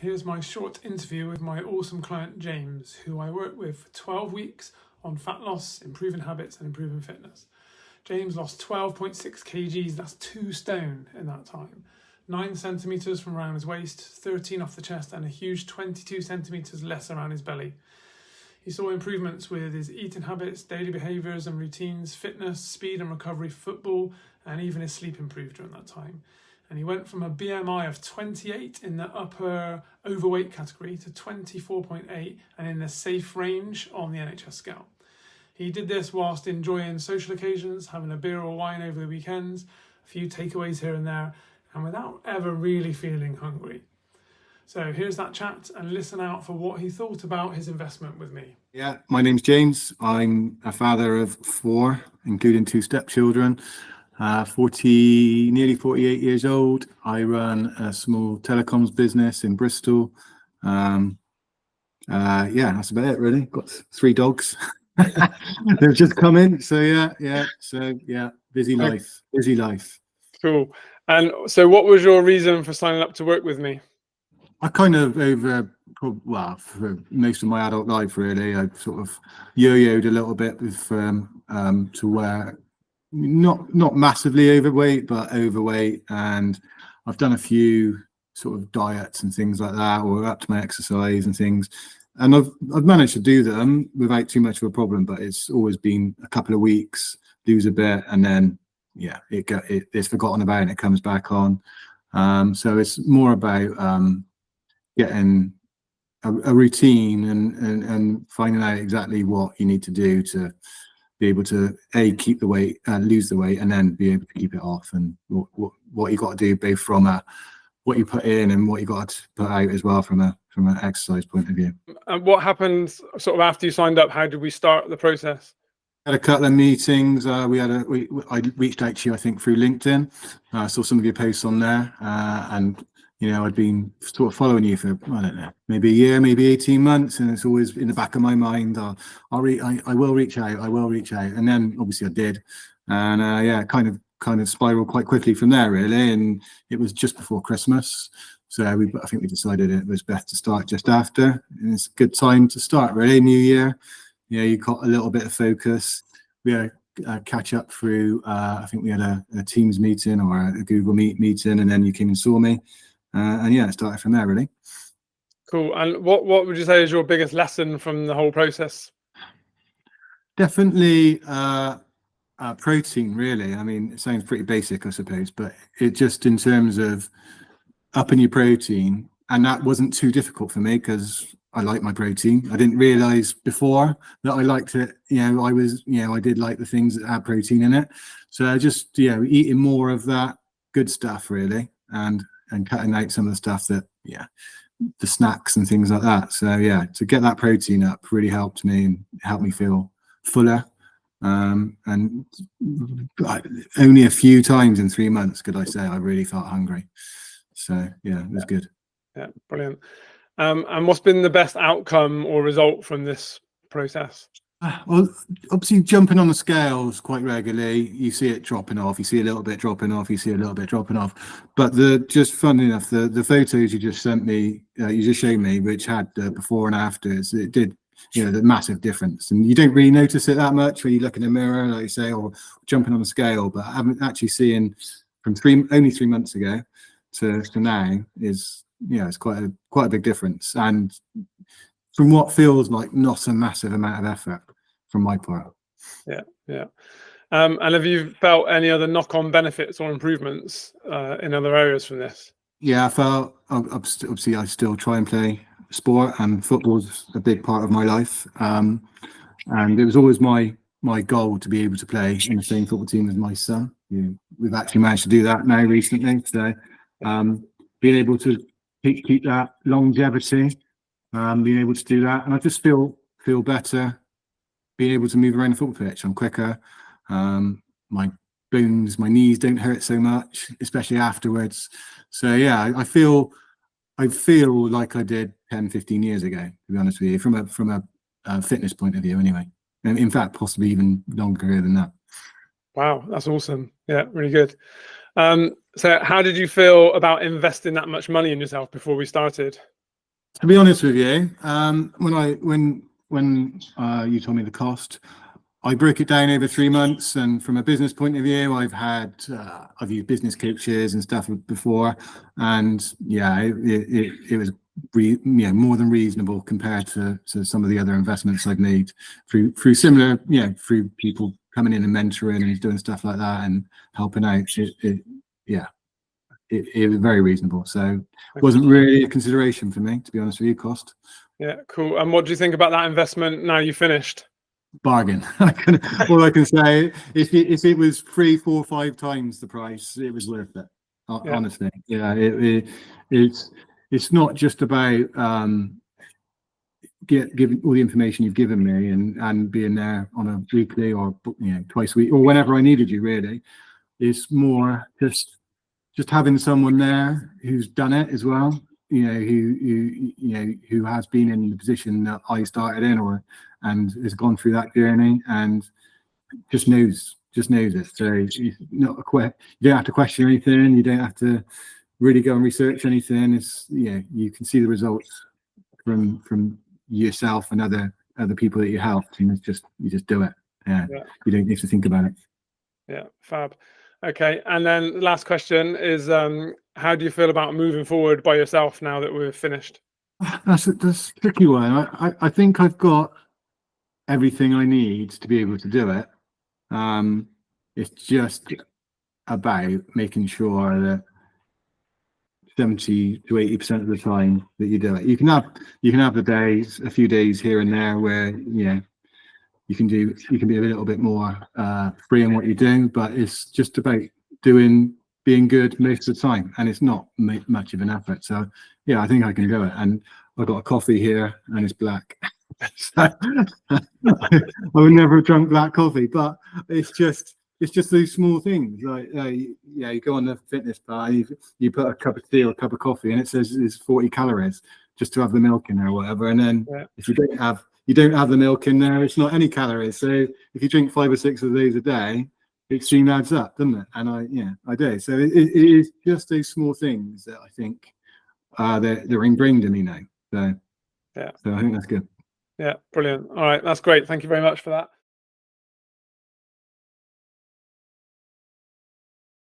Here's my short interview with my awesome client James, who I worked with for 12 weeks on fat loss, improving habits and improving fitness. James lost 12.6 kgs, that's 2 stone in that time. 9 centimetres from around his waist, 13 off the chest, and a huge 22 centimetres less around his belly. He saw improvements with his eating habits, daily behaviours and routines, fitness, speed and recovery, football, and even his sleep improved during that time. And he went from a BMI of 28 in the upper overweight category to 24.8 and in the safe range on the NHS scale. He did this whilst enjoying social occasions, having a beer or wine over the weekends, a few takeaways here and there, and without ever really feeling hungry. So here's that chat, and listen out for what he thought about his investment with me. Yeah, my name's James. I'm a father of 4, including 2 stepchildren. nearly 48 years old. I run a small telecoms business in Bristol. Yeah, that's about it really. Got 3 dogs. They've just come in. So yeah, busy life. Cool. And so what was your reason for signing up to work with me? I kind of for most of my adult life really, I sort of yo-yoed a little bit with to where not massively overweight, but overweight, and I've done a few sort of diets and things like that, or up to my exercise and things, and I've managed to do them without too much of a problem. But it's always been a couple of weeks, lose a bit, and then yeah, it's forgotten about and it comes back on. So it's more about getting a routine and finding out exactly what you need to do to be able to keep the weight, lose the weight, and then be able to keep it off, and what you got to do both from what you put in and what you got to put out as well from an exercise point of view. And what happened sort of after you signed up? How did we start the process? Had a couple of meetings. I reached out to you, I think, through LinkedIn. I saw some of your posts on there, and you know, I'd been sort of following you for, I don't know, maybe a year, maybe 18 months, and it's always in the back of my mind. I will reach out. And then obviously I did, and yeah, kind of spiraled quite quickly from there really. And it was just before Christmas, so I think we decided it was best to start just after, and it's a good time to start really. New year, yeah, you got a little bit of focus. We had a catch up through. I think we had a Teams meeting or a Google Meet meeting, and then you came and saw me. And yeah, it started from there really. Cool. And what would you say is your biggest lesson from the whole process? Definitely protein really. I mean, it sounds pretty basic I suppose, but it just in terms of upping your protein, and that wasn't too difficult for me because I like my protein. I didn't realize before that I liked it. You know, I did like the things that had protein in it. So just, you know, eating more of that good stuff really, and cutting out some of the stuff that, yeah, the snacks and things like that. So yeah, to get that protein up really helped me and helped me feel fuller. And only a few times in 3 months could I say I really felt hungry. So yeah, it was good. Yeah, brilliant. And what's been the best outcome or result from this process? Well, obviously jumping on the scales quite regularly, you see it dropping off, you see a little bit dropping off, you see a little bit dropping off. But just funny enough, the photos you just sent me, you just showed me, which had before and afters, it did, you know, the massive difference. And you don't really notice it that much when you look in the mirror, like you say, or jumping on the scale. But I haven't actually seen from only 3 months ago to now is, you know, it's quite a big difference. And from what feels like not a massive amount of effort from my part. Yeah. And have you felt any other knock-on benefits or improvements in other areas from this? Yeah, I felt obviously I still try and play sport, and football's a big part of my life. And it was always my goal to be able to play in the same football team as my son. We've actually managed to do that now recently. So being able to keep that longevity, being able to do that, and I just feel better being able to move around the football pitch. I'm quicker. My bones, my knees don't hurt so much, especially afterwards. So yeah, I feel like I did 10, 15 years ago, to be honest with you, from a fitness point of view anyway. And in fact, possibly even longer than that. Wow, that's awesome. Yeah, really good. So how did you feel about investing that much money in yourself before we started? To be honest with you, when you told me the cost, I broke it down over 3 months, and from a business point of view, I've used business coaches and stuff before, and yeah, it was more than reasonable compared to some of the other investments I've made through similar, through people coming in and mentoring and doing stuff like that and helping out. It was very reasonable, so wasn't really a consideration for me, to be honest with you. Cost. Yeah, cool. And what do you think about that investment now you finished? Bargain. All I can say, if it was 3, 4, 5 times the price, it was worth it. Honestly, it's not just about giving all the information you've given me and being there on a weekly or twice a week or whenever I needed you. Really, it's more just having someone there who's done it as well. Who has been in the position that I started in, and has gone through that journey and just knows it. So it's not you don't have to question anything. You don't have to really go and research anything. It's you can see the results from yourself and other people that you helped, and you just do it. You don't need to think about it. Yeah, fab. Okay, and then the last question is, how do you feel about moving forward by yourself now that we're finished? That's a tricky one. I think I've got everything I need to be able to do it. It's just about making sure that 70 to 80% of the time that you do it. You can have a few days here and there where you can be a little bit more free in what you do, but it's just about being good most of the time, and it's not much of an effort. So yeah, I think I can do it. And I've got a coffee here and it's black. So, I would never have drunk black coffee, but it's just those small things. Like you go on the fitness bar, you put a cup of tea or a cup of coffee and it says it's 40 calories just to have the milk in there or whatever, and then if you don't have the milk in there, it's not any calories. So if you drink 5 or 6 of these a day, it soon adds up, doesn't it? And I do. So it is just those small things that I think they're ingrained in me now. So I think that's good. Yeah, brilliant. All right, that's great. Thank you very much for that.